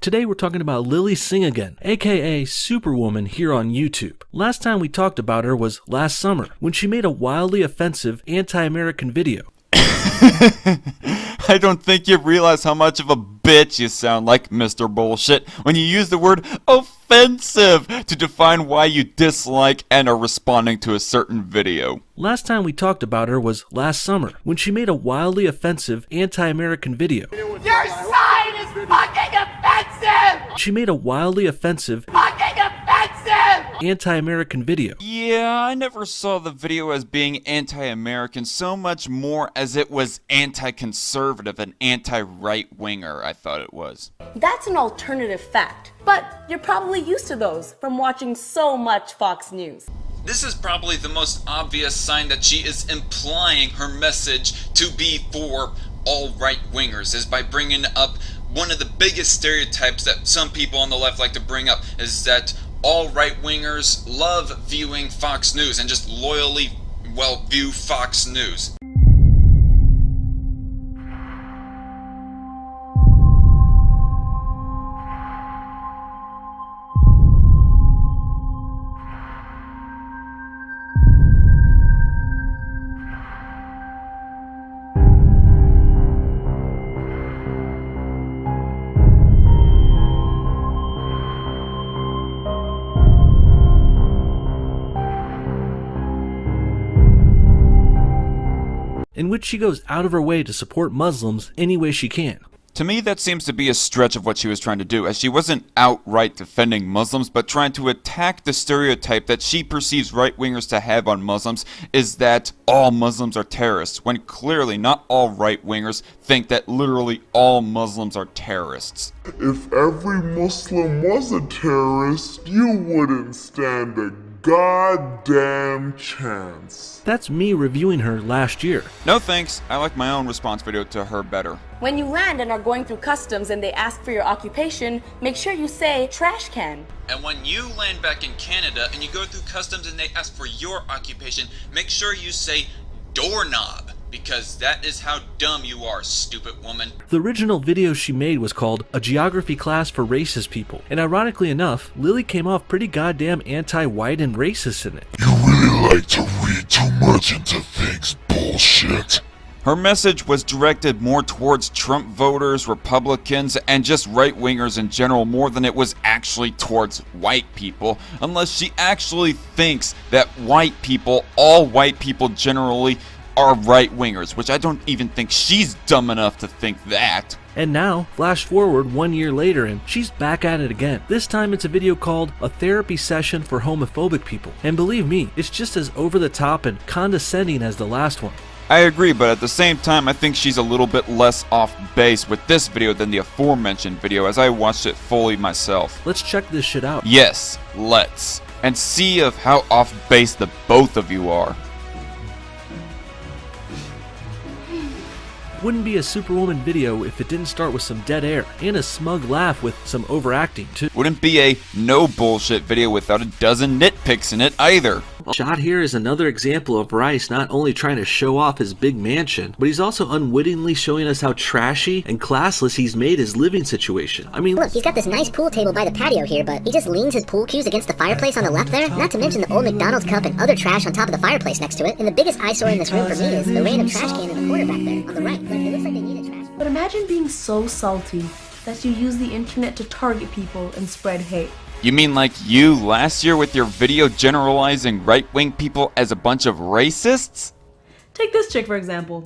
Today we're talking about Lilly Singh again, aka Superwoman here on YouTube. Last time we talked about her was last summer, when she made a wildly offensive anti-American video. I don't think you realize how much of a bitch you sound like, Mr. Bullshit, when you use the word offensive to define why you dislike and are responding to a certain video. Last time we talked about her was last summer, when she made a wildly offensive anti-American video. Your side is fucking offensive! She made a wildly offensive Fucking offensive! anti-American video. Yeah, I never saw the video as being anti-American so much more as it was anti-conservative and anti-right-winger, I thought it was. That's an alternative fact, but you're probably used to those from watching so much Fox News. This is probably the most obvious sign that she is implying her message to be for all right-wingers, is by bringing up one of the biggest stereotypes that some people on the left like to bring up, is that all right-wingers love viewing Fox News and just loyally, view Fox News. In which she goes out of her way to support Muslims any way she can. To me, that seems to be a stretch of what she was trying to do, as she wasn't outright defending Muslims, but trying to attack the stereotype that she perceives right-wingers to have on Muslims, is that all Muslims are terrorists, when clearly not all right-wingers think that literally all Muslims are terrorists. If every Muslim was a terrorist, you wouldn't stand a goddamn chance. That's me reviewing her last year. No thanks, I like my own response video to her better. When you land and are going through customs and they ask for your occupation, make sure you say trash can. And when you land back in Canada and you go through customs and they ask for your occupation, make sure you say doorknob, because that is how dumb you are, stupid woman. The original video she made was called A Geography Class for Racist People, and ironically enough, Lilly came off pretty goddamn anti-white and racist in it. You really like to read too much into things, bullshit. Her message was directed more towards Trump voters, Republicans, and just right-wingers in general, more than it was actually towards white people, unless she actually thinks that white people, all white people generally, are right-wingers, which I don't even think she's dumb enough to think that. And now, flash forward 1 year later and she's back at it again. This time it's a video called A Therapy Session for Homophobic People. And believe me, it's just as over the top and condescending as the last one. I agree, but at the same time, I think she's a little bit less off base with this video than the aforementioned video, as I watched it fully myself. Let's check this shit out. Yes, let's. And see of how off base the both of you are. Wouldn't be a Superwoman video if it didn't start with some dead air and a smug laugh with some overacting too. Wouldn't be a no bullshit video without a dozen nitpicks in it either. Shot here is another example of Rice not only trying to show off his big mansion, but he's also unwittingly showing us how trashy and classless he's made his living situation. I mean, look, he's got this nice pool table by the patio here, but he just leans his pool cues against the fireplace on the left there, not to mention the old McDonald's cup and other trash on top of the fireplace next to it. And the biggest eyesore in this room for me is the random trash can in the corner back there on the right. It looks like they need a trash. But imagine being so salty that you use the internet to target people and spread hate. You mean like you last year with your video generalizing right-wing people as a bunch of racists? Take this chick for example.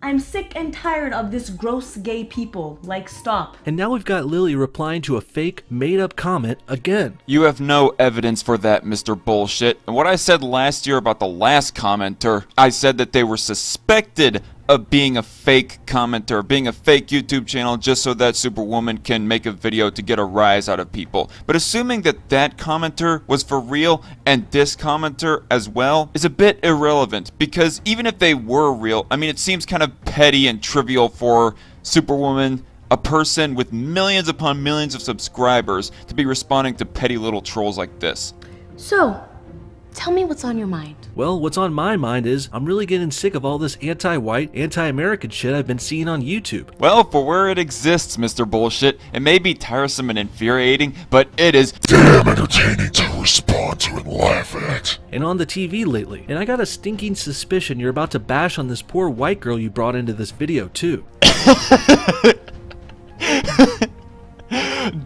I'm sick and tired of this gross gay people, like stop. And now we've got Lilly replying to a fake, made-up comment again. You have no evidence for that, Mr. Bullshit. And what I said last year about the last commenter, I said that they were suspected of being a fake commenter, being a fake YouTube channel just so that Superwoman can make a video to get a rise out of people. But assuming that that commenter was for real and this commenter as well is a bit irrelevant, because even if they were real, I mean, it seems kind of petty and trivial for Superwoman, a person with millions upon millions of subscribers, to be responding to petty little trolls like this. So, Tell me what's on your mind. Well, what's on my mind is I'm really getting sick of all this anti-white, anti-American shit I've been seeing on YouTube. Well, for where it exists, Mr. Bullshit, it may be tiresome and infuriating, but it is damn entertaining to respond to and laugh at. And on the TV lately. And I got a stinking suspicion you're about to bash on this poor white girl you brought into this video too.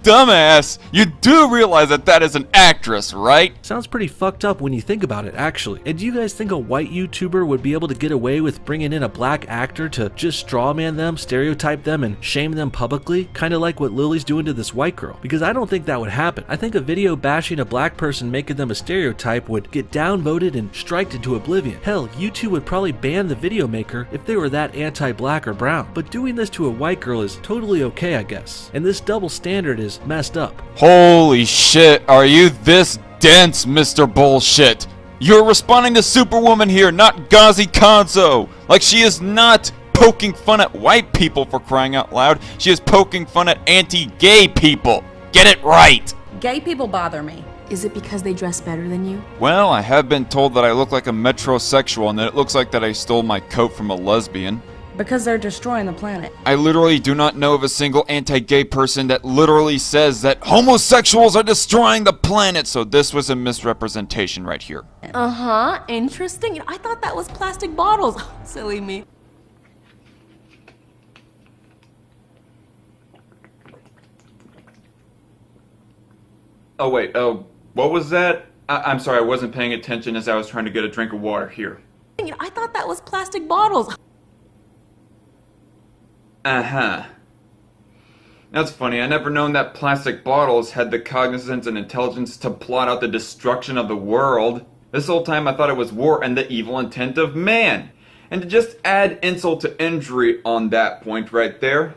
Dumbass, you do realize that that is an actress, right? Sounds pretty fucked up when you think about it, actually. And do you guys think a white YouTuber would be able to get away with bringing in a black actor to just strawman them, stereotype them, and shame them publicly? Kinda like what Lilly's doing to this white girl. Because I don't think that would happen. I think a video bashing a black person, making them a stereotype, would get downvoted and striked into oblivion. Hell, YouTube would probably ban the video maker if they were that anti-black or brown. But doing this to a white girl is totally okay, I guess. And this double standard is messed up. Holy shit, are you this dense, Mr. Bullshit? You're responding to Superwoman here, not Ghazi Konzo. Like, she is not poking fun at white people, for crying out loud. She is poking fun at anti-gay people. Get it right. Gay people bother me. Is it because they dress better than you? Well, I have been told that I look like a metrosexual and that it looks like that I stole my coat from a lesbian. Because they're destroying the planet. I literally do not know of a single anti-gay person that literally says that homosexuals are destroying the planet, so this was a misrepresentation right here. Uh-huh, interesting. I thought that was plastic bottles. Silly me. Oh wait, what was that? I'm sorry, I wasn't paying attention as I was trying to get a drink of water here. I thought that was plastic bottles. Uh-huh. That's funny, I never known that plastic bottles had the cognizance and intelligence to plot out the destruction of the world. This whole time I thought it was war and the evil intent of man. And to just add insult to injury on that point right there.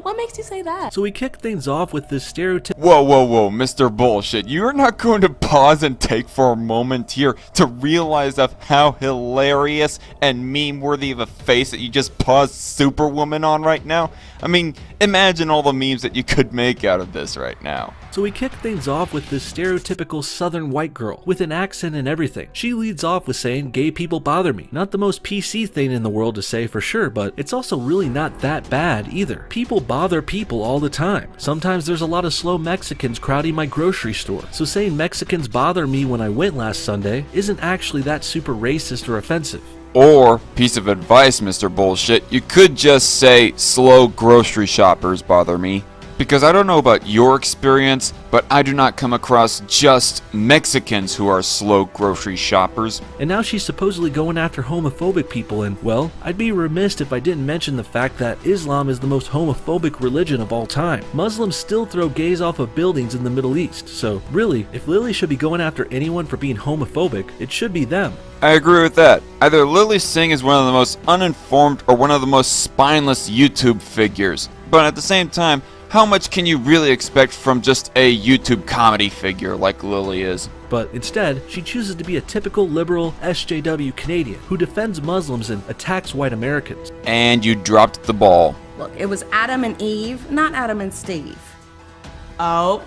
What makes you say that? So we kick things off with this stereotype. Whoa, Mr. Bullshit. You're not going to pause and take for a moment here to realize of how hilarious and meme-worthy of a face that you just paused Superwoman on right now? I mean, imagine all the memes that you could make out of this right now. So we kick things off with this stereotypical southern white girl with an accent and everything. She leads off with saying, "Gay people bother me." Not the most PC thing in the world to say for sure, but it's also really not that bad either. People bother people all the time. Sometimes there's a lot of slow Mexicans crowding my grocery store. So saying Mexicans bother me when I went last Sunday isn't actually that super racist or offensive. Or, piece of advice, Mr. Bullshit, you could just say, slow grocery shoppers bother me. Because I don't know about your experience, but I do not come across just Mexicans who are slow grocery shoppers. And now she's supposedly going after homophobic people, and, well, I'd be remiss if I didn't mention the fact that Islam is the most homophobic religion of all time. Muslims still throw gays off of buildings in the Middle East, so really, if Lilly should be going after anyone for being homophobic, it should be them. I agree with that. Either Lilly Singh is one of the most uninformed or one of the most spineless YouTube figures. But at the same time, how much can you really expect from just a YouTube comedy figure like Lilly is? But instead, she chooses to be a typical liberal SJW Canadian who defends Muslims and attacks white Americans. And you dropped the ball. Look, it was Adam and Eve, not Adam and Steve. Oh,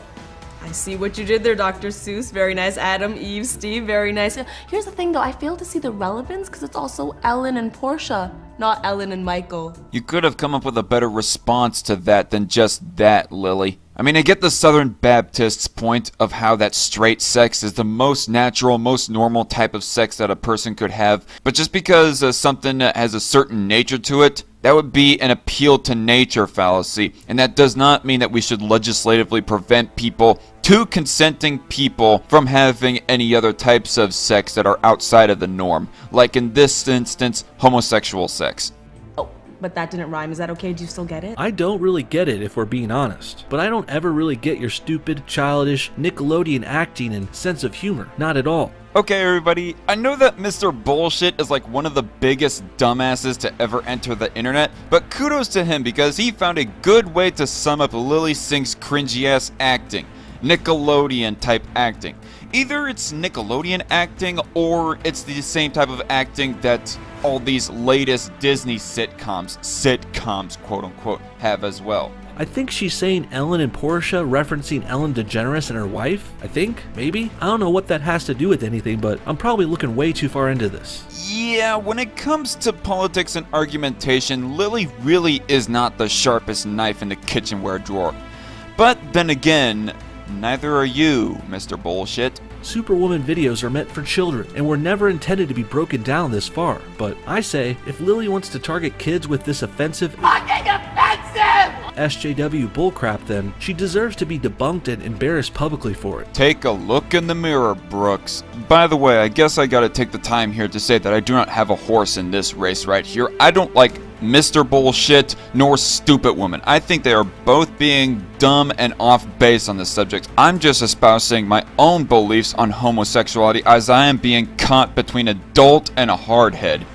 I see what you did there, Dr. Seuss. Very nice. Adam, Eve, Steve, very nice. Here's the thing though, I fail to see the relevance because it's also Ellen and Portia, not Ellen and Michael. You could have come up with a better response to that than just that, Lilly. I mean, I get the Southern Baptists' point of how that straight sex is the most natural, most normal type of sex that a person could have, but just because something has a certain nature to it, that would be an appeal to nature fallacy, and that does not mean that we should legislatively prevent people, two consenting people, from having any other types of sex that are outside of the norm, like in this instance, homosexual sex. But that didn't rhyme. Is that okay? Do you still get it? I don't really get it if we're being honest, but I don't ever really get your stupid, childish, Nickelodeon acting and sense of humor. Not at all. Okay, everybody, I know that Mr. Bullshit is like one of the biggest dumbasses to ever enter the internet, but kudos to him because he found a good way to sum up Lilly Singh's cringy-ass acting. Nickelodeon type acting. Either it's Nickelodeon acting or it's the same type of acting that all these latest Disney sitcoms quote unquote, have as well. I think she's saying Ellen and Portia, referencing Ellen DeGeneres and her wife. I think, maybe. I don't know what that has to do with anything, but I'm probably looking way too far into this. Yeah, when it comes to politics and argumentation, Lilly really is not the sharpest knife in the kitchenware drawer. But then again, neither are you, Mr. Bullshit. Superwoman videos are meant for children and were never intended to be broken down this far. But I say, if Lilly wants to target kids with this offensive Fucking offensive! SJW bullcrap, then she deserves to be debunked and embarrassed publicly for it. Take a look in the mirror, Brooks. By the way, I guess I gotta take the time here to say that I do not have a horse in this race right here. I don't like Mr. Bullshit nor Stupid Woman. I think they are both being dumb and off base on this subject. I'm just espousing my own beliefs on homosexuality as I am being caught between a dolt and a hardhead.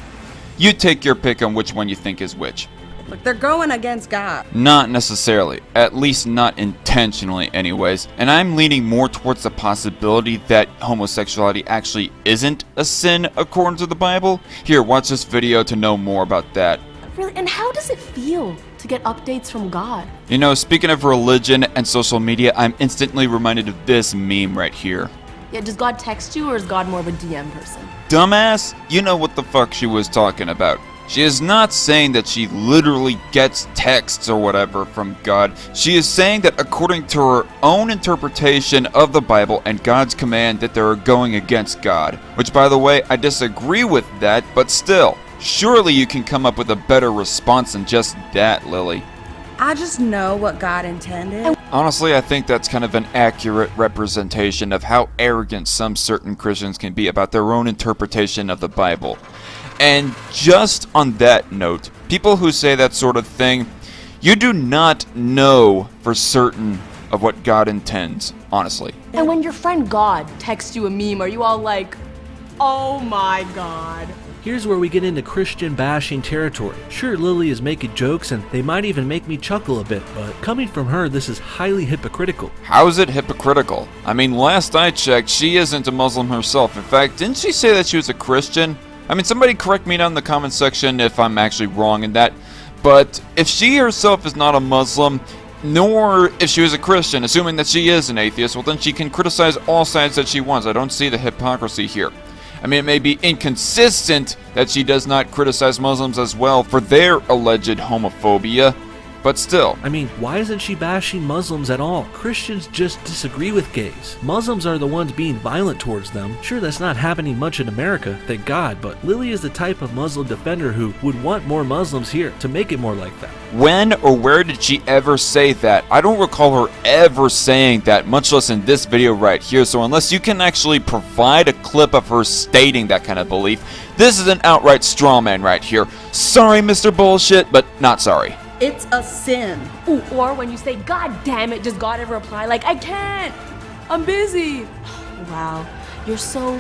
You take your pick on which one you think is which. Look, they're going against God. Not necessarily, at least not intentionally anyways, and I'm leaning more towards the possibility that homosexuality actually isn't a sin according to the Bible. Here, watch this video to know more about that. Really? And how does it feel to get updates from God? You know, speaking of religion and social media, I'm instantly reminded of this meme right here. Yeah, does God text you or is God more of a DM person? Dumbass, you know what the fuck she was talking about. She is not saying that she literally gets texts or whatever from God. She is saying that according to her own interpretation of the Bible and God's command that they are going against God. Which, by the way, I disagree with that, but still, surely you can come up with a better response than just that, Lilly. I just know what God intended. Honestly, I think that's kind of an accurate representation of how arrogant some certain Christians can be about their own interpretation of the Bible. And just on that note, people who say that sort of thing, you do not know for certain of what God intends, honestly. And when your friend God texts you a meme, are you all like, oh my God? Here's where we get into Christian bashing territory. Sure, Lilly is making jokes and they might even make me chuckle a bit, but coming from her, this is highly hypocritical. How is it hypocritical? I mean, last I checked, she isn't a Muslim herself. In fact, didn't she say that she was a Christian? I mean, somebody correct me down in the comment section if I'm actually wrong in that. But if she herself is not a Muslim, nor if she was a Christian, assuming that she is an atheist, well then she can criticize all sides that she wants. I don't see the hypocrisy here. I mean, it may be inconsistent that she does not criticize Muslims as well for their alleged homophobia, but still. I mean, why isn't she bashing Muslims at all? Christians just disagree with gays. Muslims are the ones being violent towards them. Sure, that's not happening much in America, thank God, but Lilly is the type of Muslim defender who would want more Muslims here to make it more like that. When or where did she ever say that? I don't recall her ever saying that, much less in this video right here, so unless you can actually provide a clip of her stating that kind of belief, this is an outright straw man right here. Sorry, Mr. Bullshit, but not sorry. It's a sin. Ooh, or when you say, God damn it, does God ever reply like, I can't, I'm busy? Wow, you're so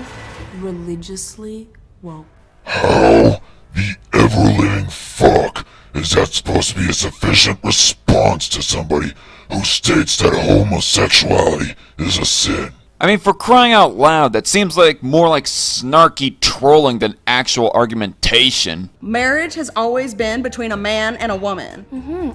religiously woke. How the ever-living fuck is that supposed to be a sufficient response to somebody who states that homosexuality is a sin? I mean, for crying out loud, that seems like more like snarky trolling than actual argumentation. Marriage has always been between a man and a woman.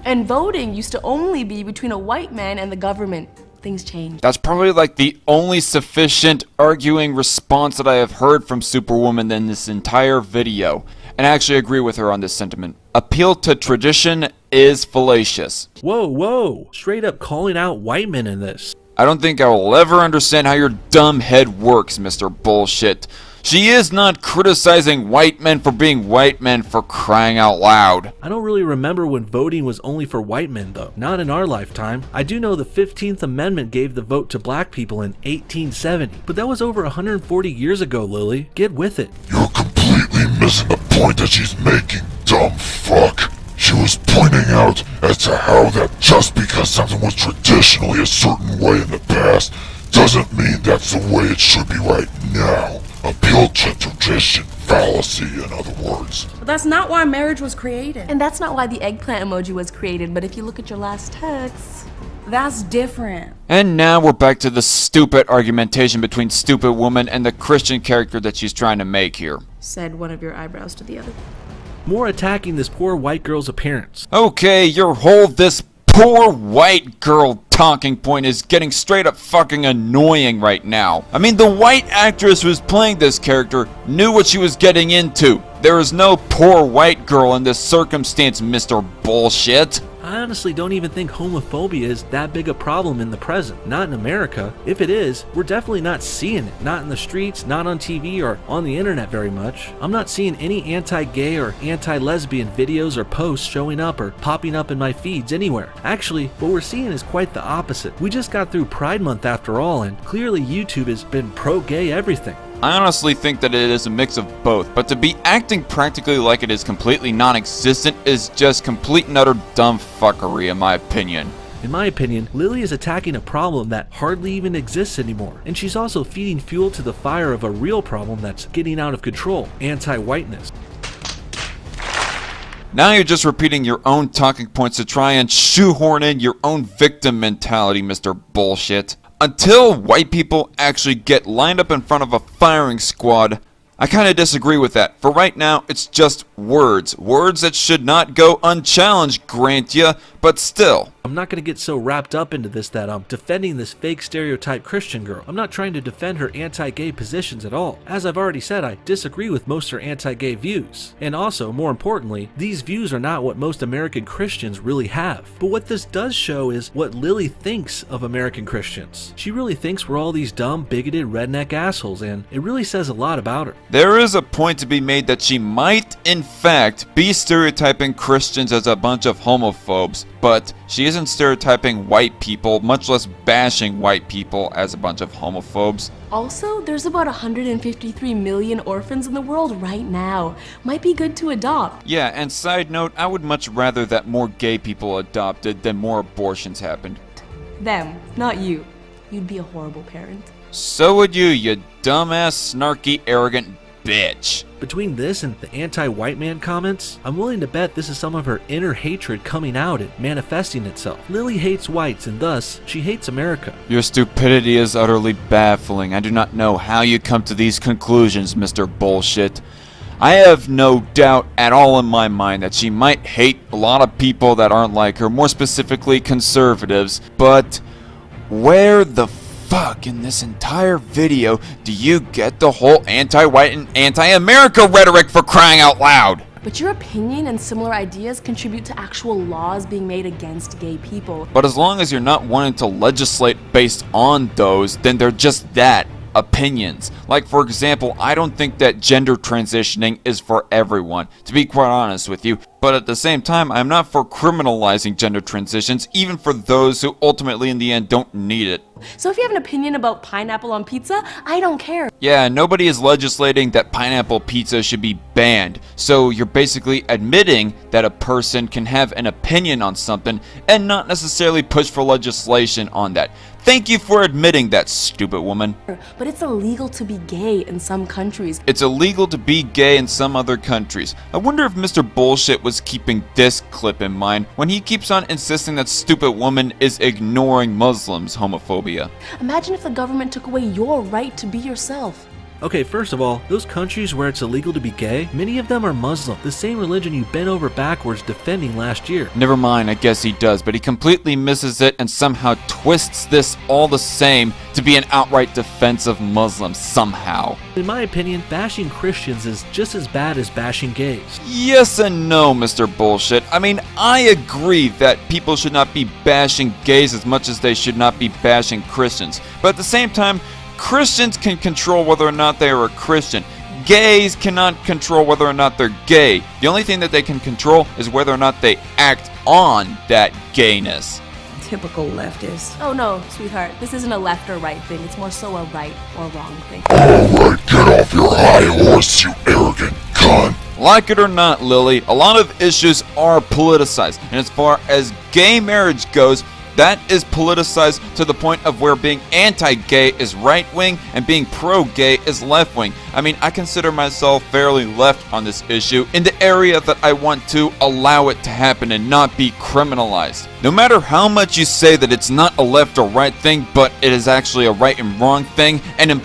And voting used to only be between a white man and the government. Things changed. That's probably like the only sufficient arguing response that I have heard from Superwoman in this entire video. And I actually agree with her on this sentiment. Appeal to tradition is fallacious. Whoa, whoa, straight up calling out white men in this. I don't think I will ever understand how your dumb head works, Mr. Bullshit. She is not criticizing white men for being white men, for crying out loud. I don't really remember when voting was only for white men though. Not in our lifetime. I do know the 15th Amendment gave the vote to black people in 1870. But that was over 140 years ago, Lilly. Get with it. You're completely missing the point that she's making, dumb fuck. She was pointing out as to how that just because something was traditionally a certain way in the past doesn't mean that's the way it should be right now. Appeal to tradition fallacy, in other words. But that's not why marriage was created. And that's not why the eggplant emoji was created, but if you look at your last text, That's different. And now we're back to the stupid argumentation between Stupid Woman and the Christian character that she's trying to make here. Said one of your eyebrows to the other. More attacking this poor white girl's appearance. Okay, your whole this poor white girl talking point is getting straight up fucking annoying right now. I mean, the white actress who's playing this character knew what she was getting into. There is no poor white girl in this circumstance, Mr. Bullshit. I honestly don't even think homophobia is that big a problem in the present. Not in America. If it is, we're definitely not seeing it. Not in the streets, not on TV or on the internet very much. I'm not seeing any anti-gay or anti-lesbian videos or posts showing up or popping up in my feeds anywhere. Actually, what we're seeing is quite the opposite. We just got through Pride Month after all, and clearly YouTube has been pro-gay everything. I honestly think that it is a mix of both, but to be acting practically like it is completely non-existent is just complete and utter dumb fuckery in my opinion. In my opinion, Lilly is attacking a problem that hardly even exists anymore, and she's also feeding fuel to the fire of a real problem that's getting out of control, anti-whiteness. Now you're just repeating your own talking points to try and shoehorn in your own victim mentality, Mr. Bullshit. Until white people actually get lined up in front of a firing squad, I kind of disagree with that. For right now, it's just words. Words that should not go unchallenged, grant ya, but still. I'm not going to get so wrapped up into this that I'm defending this fake stereotype Christian girl. I'm not trying to defend her anti-gay positions at all. As I've already said, I disagree with most of her anti-gay views. And also, more importantly, these views are not what most American Christians really have. But what this does show is what Lilly thinks of American Christians. She really thinks we're all these dumb, bigoted, redneck assholes, and it really says a lot about her. There is a point to be made that she might, in fact, be stereotyping Christians as a bunch of homophobes, but she isn't stereotyping white people, much less bashing white people as a bunch of homophobes. Also, there's about 153 million orphans in the world right now. Might be good to adopt. Yeah, and side note, I would much rather that more gay people adopted than more abortions happened. Them, not you. You'd be a horrible parent. So would you dumbass, snarky, arrogant bitch. Between this and the anti-white man comments, I'm willing to bet this is some of her inner hatred coming out and manifesting itself. Lilly hates whites and thus, she hates America. Your stupidity is utterly baffling. I do not know how you come to these conclusions, Mr. Bullshit. I have no doubt at all in my mind that she might hate a lot of people that aren't like her, more specifically conservatives, but where the fuck in this entire video do you get the whole anti-white and anti-America rhetoric, for crying out loud? But your opinion and similar ideas contribute to actual laws being made against gay people. But as long as you're not wanting to legislate based on those, then they're just that, opinions. Like, for example, I don't think that gender transitioning is for everyone, to be quite honest with you. But at the same time, I'm not for criminalizing gender transitions, even for those who ultimately in the end don't need it. So if you have an opinion about pineapple on pizza, I don't care. Yeah, nobody is legislating that pineapple pizza should be banned. So you're basically admitting that a person can have an opinion on something and not necessarily push for legislation on that. Thank you for admitting that, stupid woman. But it's illegal to be gay in some countries. It's illegal to be gay in some other countries. I wonder if Mr. Bullshit was keeping this clip in mind when he keeps on insisting that stupid woman is ignoring Muslims' homophobia. Imagine if the government took away your right to be yourself. Okay, first of all, those countries where it's illegal to be gay, many of them are Muslim, the same religion you bent over backwards defending last year. Never mind, I guess he does, but he completely misses it and somehow twists this all the same to be an outright defense of Muslims somehow. In my opinion, bashing Christians is just as bad as bashing gays. Yes and no, Mr. Bullshit. I mean, I agree that people should not be bashing gays as much as they should not be bashing Christians. But at the same time, Christians can control whether or not they are a Christian. Gays cannot control whether or not they're gay. The only thing that they can control is whether or not they act on that gayness. Typical leftist. Oh no, sweetheart, this isn't a left or right thing. It's more so a right or wrong thing. Alright, get off your high horse, you arrogant cunt. Like it or not, Lilly, a lot of issues are politicized. And as far as gay marriage goes, That is politicized to the point of where being anti-gay is right-wing and being pro-gay is left-wing. I mean, I consider myself fairly left on this issue in the area that I want to allow it to happen and not be criminalized. No matter how much you say that it's not a left or right thing, but it is actually a right and wrong thing, and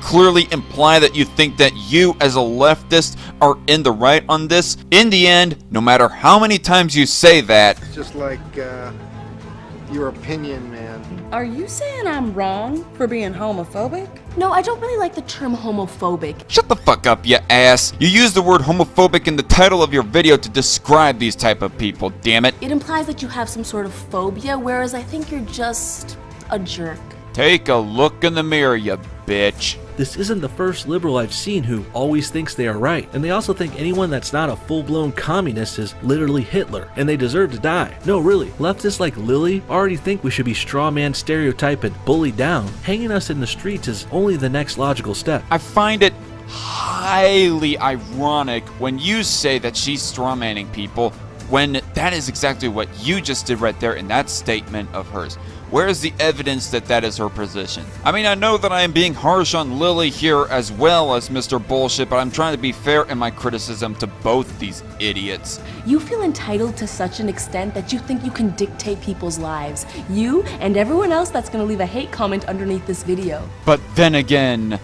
clearly imply that you think that you as a leftist are in the right on this, in the end, no matter how many times you say that, it's just like, your opinion, man. Are you saying I'm wrong for being homophobic? No, I don't really like the term homophobic. Shut the fuck up, you ass. You use the word homophobic in the title of your video to describe these type of people, damn it. It implies that you have some sort of phobia, whereas I think you're just a jerk. Take a look in the mirror, you bitch. This isn't the first liberal I've seen who always thinks they are right, and they also think anyone that's not a full-blown communist is literally Hitler, and they deserve to die. No, really, leftists like Lilly already think we should be straw man stereotype and bully down. Hanging us in the streets is only the next logical step. I find it highly ironic when you say that she's strawmanning people, when that is exactly what you just did right there in that statement of hers. Where is the evidence that that is her position? I mean, I know that I am being harsh on Lilly here as well as Mr. Bullshit, but I'm trying to be fair in my criticism to both these idiots. You feel entitled to such an extent that you think you can dictate people's lives. You and everyone else that's gonna leave a hate comment underneath this video. But then again,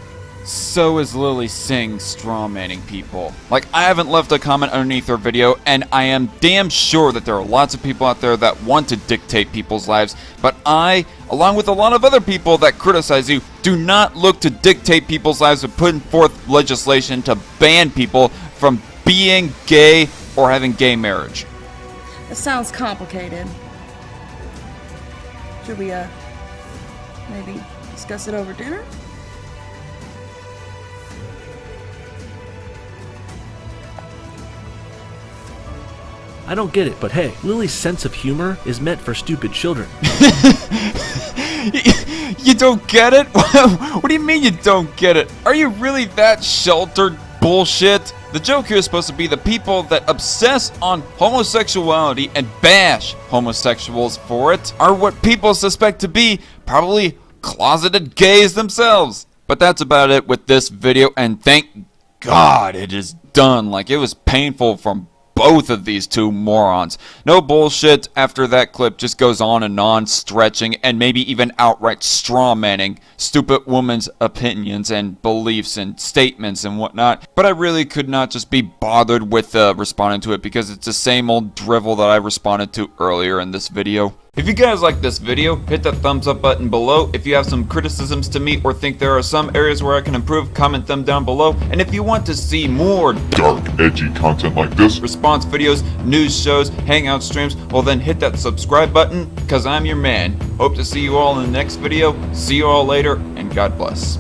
so is Lilly Singh strawmanning people. Like, I haven't left a comment underneath her video, and I am damn sure that there are lots of people out there that want to dictate people's lives, but I, along with a lot of other people that criticize you, do not look to dictate people's lives with putting forth legislation to ban people from being gay or having gay marriage. That sounds complicated. Should we, maybe discuss it over dinner? I don't get it, but hey, Lily's sense of humor is meant for stupid children. You don't get it? What do you mean you don't get it? Are you really that sheltered, bullshit? The joke here is supposed to be the people that obsess on homosexuality and bash homosexuals for it are what people suspect to be probably closeted gays themselves. But that's about it with this video, and thank God it is done. Like, it was painful from both of these two morons. No Bullshit after that clip just goes on and on, stretching and maybe even outright strawmanning stupid woman's opinions and beliefs and statements and whatnot. But I really could not just be bothered with responding to it because it's the same old drivel that I responded to earlier in this video. If you guys like this video, hit that thumbs up button below. If you have some criticisms to me or think there are some areas where I can improve, comment them down below. And if you want to see more Dark, edgy content like this, response videos, news shows, hangout streams, well then hit that subscribe button, because I'm your man. Hope to see you all in the next video. See you all later, and God bless.